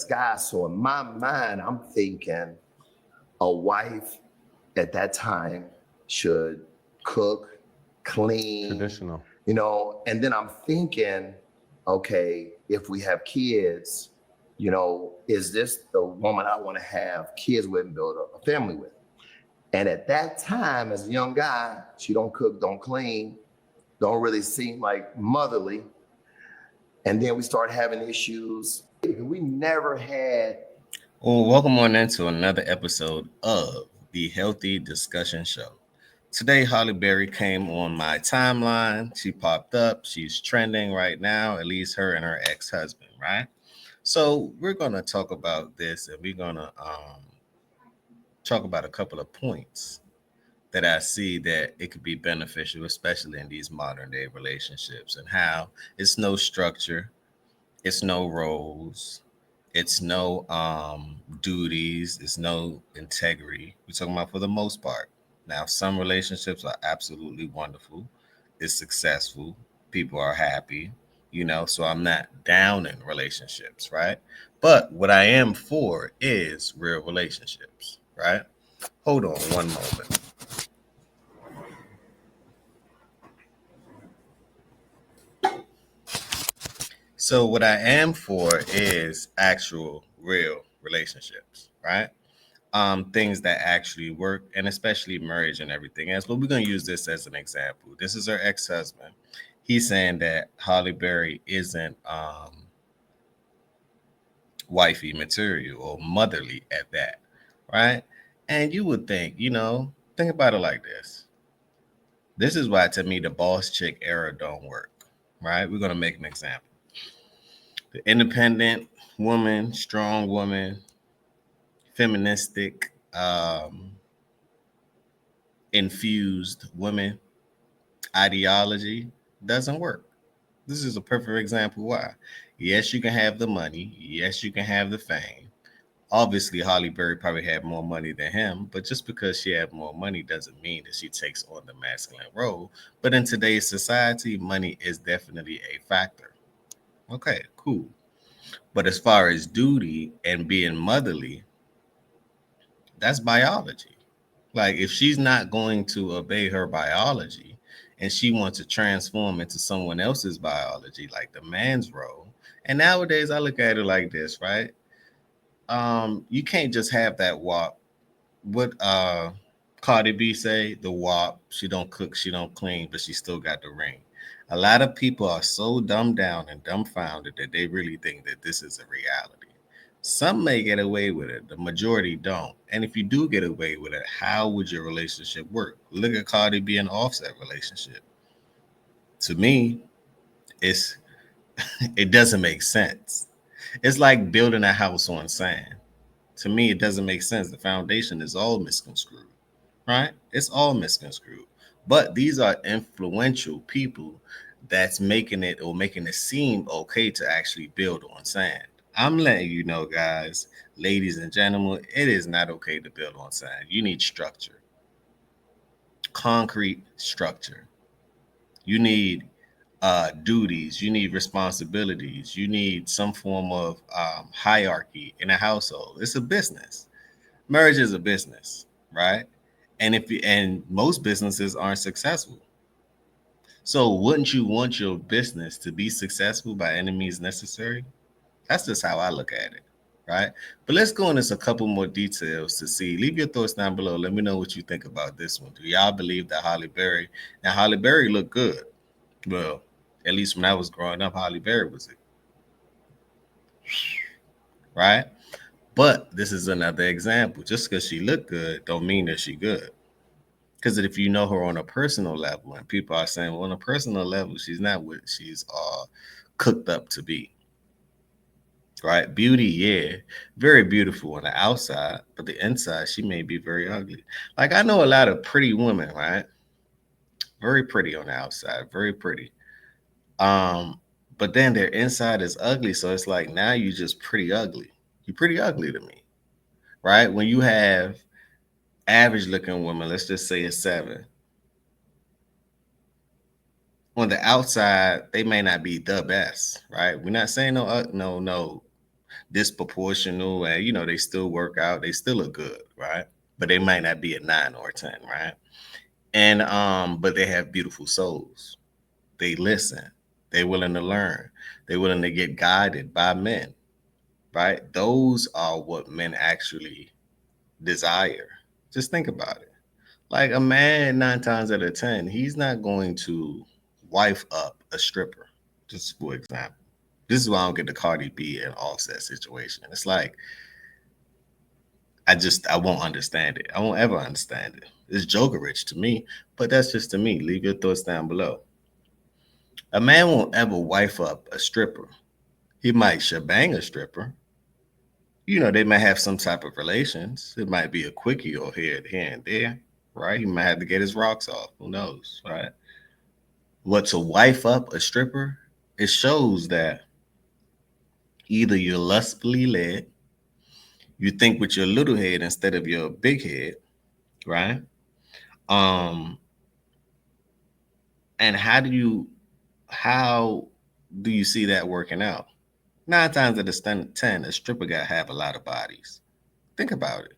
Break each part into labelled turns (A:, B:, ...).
A: guys. So in my mind, I'm thinking a wife at that time should cook, clean,
B: Traditional.
A: and then I'm thinking, okay, if we have kids, is this the woman I want to have kids with and build a family with? And at that time, as a young guy, she don't cook, don't clean, don't really seem like motherly. And then we start having issues. We never had.
C: Well, welcome on into another episode of the Healthy Discussion Show. Today, Halle Berry came on my timeline. She popped up. She's trending right now, at least her and her ex-husband, right? So we're going to talk about this, and we're going to talk about a couple of points that I see that it could be beneficial, especially in these modern day relationships, and how it's no structure, it's no roles, it's no duties, it's no integrity. We're talking about for the most part. Now, some relationships are absolutely wonderful, it's successful, people are happy, so I'm not down in relationships, right? But what I am for is real relationships, right? Hold on one moment. So what I am for is actual real relationships, right? Things that actually work, and especially marriage and everything else. But we're gonna use this as an example. This is her ex-husband. He's saying that Halle Berry isn't wifey material or motherly at that, right? And you would think, think about it like this. This is why to me the boss chick era don't work, right? We're gonna make an example. The independent woman, strong woman, feministic, infused woman ideology doesn't work. This is a perfect example why. Yes, you can have the money. Yes, you can have the fame. Obviously, Halle Berry probably had more money than him, but just because she had more money doesn't mean that she takes on the masculine role. But in today's society, money is definitely a factor. Okay, cool. But as far as duty and being motherly, that's biology. Like if she's not going to obey her biology and she wants to transform into someone else's biology, like the man's role. And nowadays I look at it like this, right? You can't just have that walk. What Cardi B say? The walk, she don't cook, she don't clean, but she still got the ring. A lot of people are so dumbed down and dumbfounded that they really think that this is a reality. Some may get away with it, the majority don't. And if you do get away with it, how would your relationship work? Look at Cardi B and Offset relationship. To me, it's it doesn't make sense. It's like building a house on sand. To me, it doesn't make sense. The foundation is all misconstrued, right? It's all misconstrued. But these are influential people that's making it or making it seem okay to actually build on sand. I'm letting you know, guys, ladies and gentlemen, it is not okay to build on sand. You need structure, concrete structure. You need duties, you need responsibilities, you need some form of hierarchy in a household. It's a business. Marriage is a business, right? And most businesses aren't successful. So wouldn't you want your business to be successful by any means necessary? That's just how I look at it, right? But let's go into a couple more details to see. Leave your thoughts down below. Let me know what you think about this one. Do y'all believe that Halle Berry? Now Halle Berry looked good. Well, at least when I was growing up, Halle Berry was it, right? But this is another example. Just because she looked good, don't mean that she good. Because if you know her on a personal level, and people are saying, well, on a personal level, she's not what she's cooked up to be, right? Beauty, yeah, very beautiful on the outside, but the inside, she may be very ugly. Like I know a lot of pretty women, right? Very pretty on the outside, very pretty. Um, but then their inside is ugly, so it's like now you just pretty ugly. You're pretty ugly to me, right? When you have average looking women, let's just say a 7, on the outside, they may not be the best, right? We're not saying no, no, no. disproportional, and they still work out, they still look good, right? But they might not be a 9 or a 10, right? And but they have beautiful souls. They listen. They're willing to learn. They're willing to get guided by men, right? Those are what men actually desire. Just think about it. Like a man, 9 times out of 10, he's not going to wife up a stripper, just for example. This is why I don't get the Cardi B and Offset situation. It's like I won't understand it. I won't ever understand it. It's joker rich to me, but that's just to me. Leave your thoughts down below. A man won't ever wife up a stripper. He might shebang a stripper. They might have some type of relations. It might be a quickie or here and there, right? He might have to get his rocks off. Who knows, right? What to wife up a stripper? It shows that either you're lustfully led, you think with your little head instead of your big head, right? And how do you see that working out? 9 times out of 10, a stripper got to have a lot of bodies. Think about it.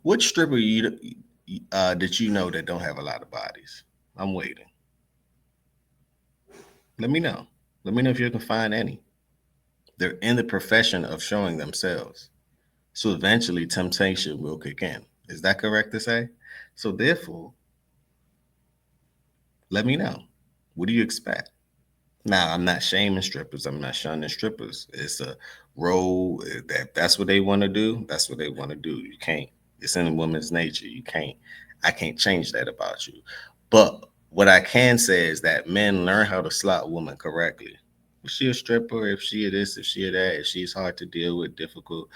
C: Which stripper that you know that don't have a lot of bodies? I'm waiting. Let me know. Let me know if you can find any. They're in the profession of showing themselves. So eventually temptation will kick in. Is that correct to say? So therefore, let me know. What do you expect? Now, I'm not shaming strippers. I'm not shunning strippers. It's a role that's what they want to do. That's what they want to do. You can't. It's in a woman's nature. You can't. I can't change that about you. But what I can say is that men learn how to slot women correctly. If she a stripper, if she this, if she that, if she's hard to deal with, difficult,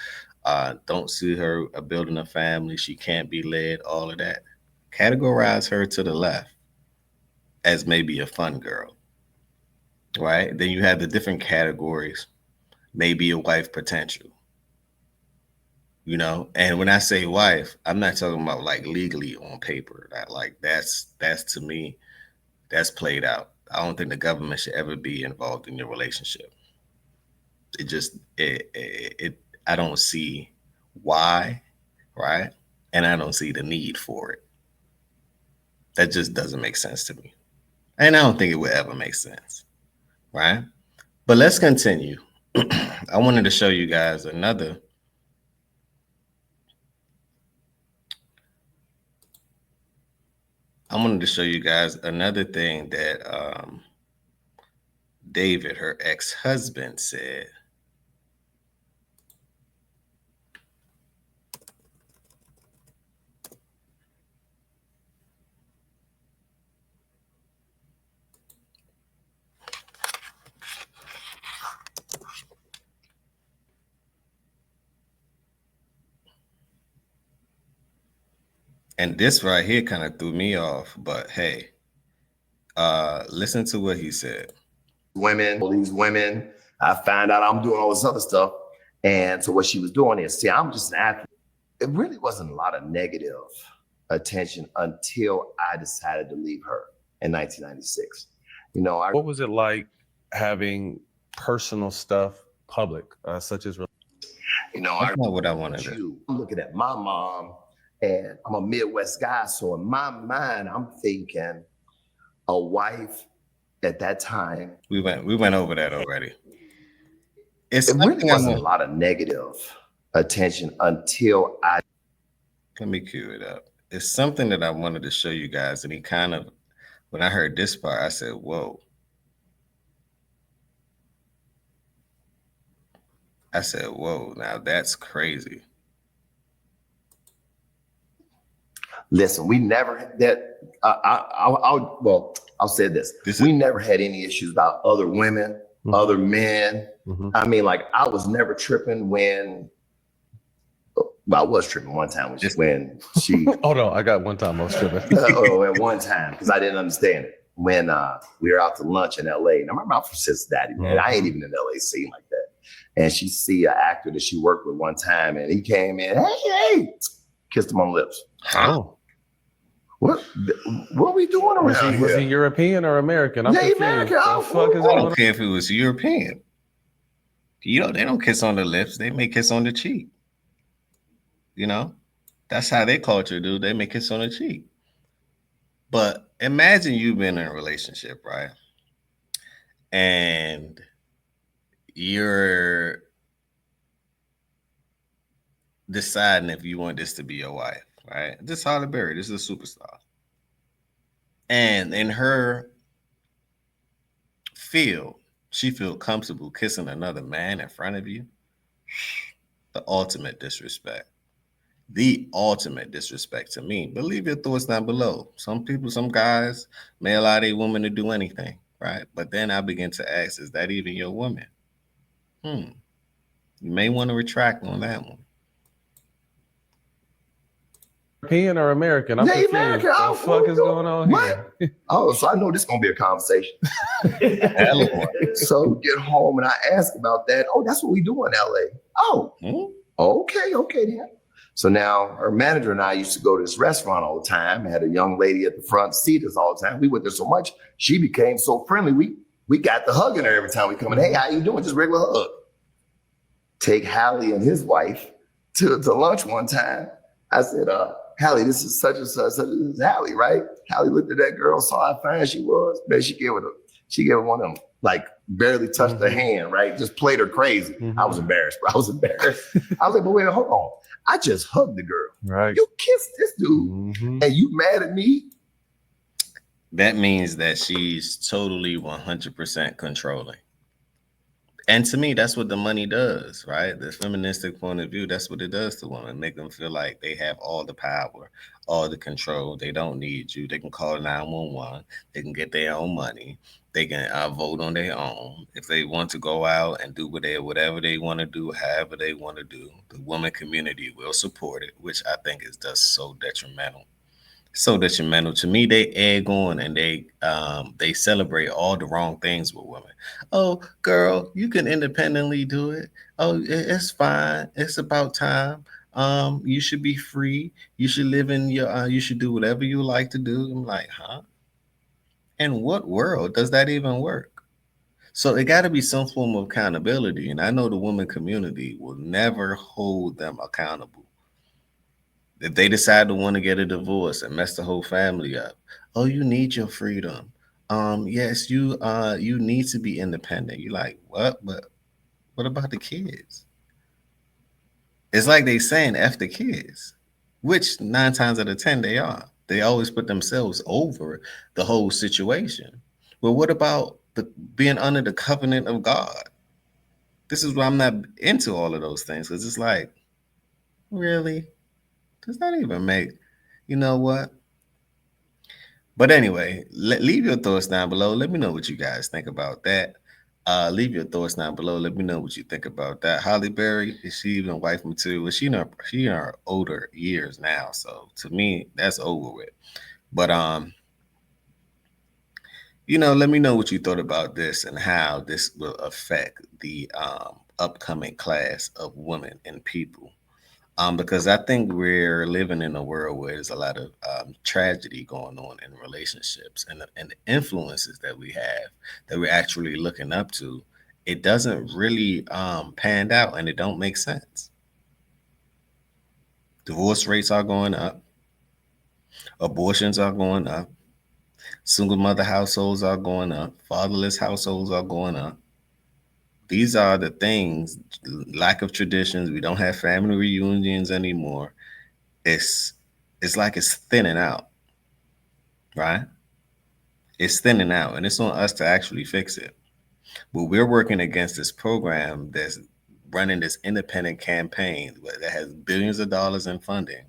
C: don't see her building a family, she can't be led, all of that. Categorize her to the left as maybe a fun girl. Right? Then you have the different categories, maybe a wife potential. And when I say wife, I'm not talking about like legally on paper. That's to me, that's played out. I don't think the government should ever be involved in your relationship. I don't see why, right? And I don't see the need for it. That just doesn't make sense to me. And I don't think it would ever make sense. Right? But let's continue. I wanted to show you guys another. Thing that David, her ex-husband, said. And this right here kind of threw me off, but hey, listen to what he said.
A: All these women, I find out I'm doing all this other stuff. And so what she was doing is, see, I'm just an athlete. It really wasn't a lot of negative attention until I decided to leave her in 1996.
B: What was it like having personal stuff public, such as?
C: That's not what I wanted to do.
A: I'm looking at my mom, and I'm a Midwest guy, so in my mind, I'm thinking a wife at that time.
C: We went over that already.
A: It really wasn't a lot of negative attention until I.
C: Let me cue it up. It's something that I wanted to show you guys, and he kind of, when I heard this part, I said, "Whoa." I said, "Whoa, now that's crazy."
A: Listen, we never that. I'll say this: we never had any issues about other women, other men. I mean, like I was never tripping when. Well, I was tripping one time when she.
B: Hold on, I got one time I was tripping.
A: At one time because I didn't understand it when we were out to lunch in LA. Now my mouth from Cincinnati, man. I ain't even in LA scene like that. And she see an actor that she worked with one time, and he came in, hey, kissed him on the lips.
B: Oh.
A: What are we doing around here?
B: Was he European or American?
A: American.
C: I don't care if it was European. You know, they don't kiss on the lips. They may kiss on the cheek. You know, that's how their culture do. They may kiss on the cheek. But imagine you've been in a relationship, right? And you're deciding if you want this to be your wife, right? This Halle Berry, this is a superstar. And in her field, she feel comfortable kissing another man in front of you. The ultimate disrespect. The ultimate disrespect to me. But leave your thoughts down below. Some people, some guys may allow their woman to do anything, right? But then I begin to ask, is that even your woman? You may want to retract on that one.
B: European or American? I'm
A: Yeah,
B: confused.
A: American.
B: What the fuck is going on
A: What?
B: here?
A: Oh, so I know this is gonna be a conversation. So we get home and I ask about that. Oh, that's what we do in LA. Oh, okay then. So now her manager and I used to go to this restaurant all the time. Had a young lady at the front seat us all the time. We went there so much, she became so friendly. We got the hugging her every time we come in. Hey, how you doing? Just regular hug. Take Halle and his wife to lunch one time. I said, Halle, this is such and such. This is Halle, right? Halle looked at that girl, saw how fine she was. Man, she gave her one of them, like barely touched her hand, right? Just played her crazy. I was embarrassed, bro. I was like, but wait, hold on. I just hugged the girl.
B: Right.
A: You kissed this dude, and you mad at me?
C: That means that she's totally 100% controlling. And to me, that's what the money does, right? The feministic point of view, that's what it does to women. Make them feel like they have all the power, all the control. They don't need you. They can call 911. They can get their own money. They can vote on their own. If they want to go out and do whatever they want to do, however they want to do, the women community will support it, which I think is just so detrimental. So detrimental to me. They egg on and they celebrate all the wrong things with women. Oh, girl, you can independently do it. Oh, it's fine. It's about time. You should be free. You should live in your. You should do whatever you like to do. I'm like, huh? In what world does that even work? So it got to be some form of accountability, and I know the women community will never hold them accountable. If they decide to want to get a divorce and mess the whole family up, oh, you need your freedom. Yes, you need to be independent. You're like, what? But what about the kids? It's like they saying F the kids, which 9 times out of 10 they are. They always put themselves over the whole situation. But what about being under the covenant of God? This is why I'm not into all of those things, because it's like, really? Does that even make, you know what? But anyway, leave your thoughts down below. Let me know what you guys think about that. Leave your thoughts down below. Let me know what you think about that. Halle Berry, is she even wife material? She in her older years now. So to me, that's over with. But let me know what you thought about this and how this will affect the upcoming class of women and people. Because I think we're living in a world where there's a lot of tragedy going on in relationships, and the influences that we have that we're actually looking up to, it doesn't really pan out, and it don't make sense. Divorce rates are going up. Abortions are going up. Single mother households are going up. Fatherless households are going up. These are the things, lack of traditions. We don't have family reunions anymore. It's like it's thinning out, right? It's thinning out, and it's on us to actually fix it. But we're working against this program that's running this independent campaign that has billions of dollars in funding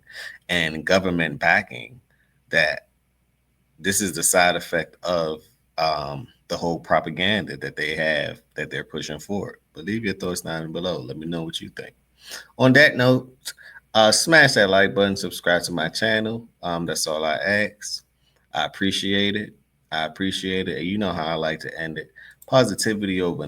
C: and government backing, that this is the side effect of the whole propaganda that they have, that they're pushing forward. But leave your thoughts down below. Let me know what you think. On that note, smash that like button, subscribe to my channel. That's all I ask. I appreciate it. And you know how I like to end it. Positivity over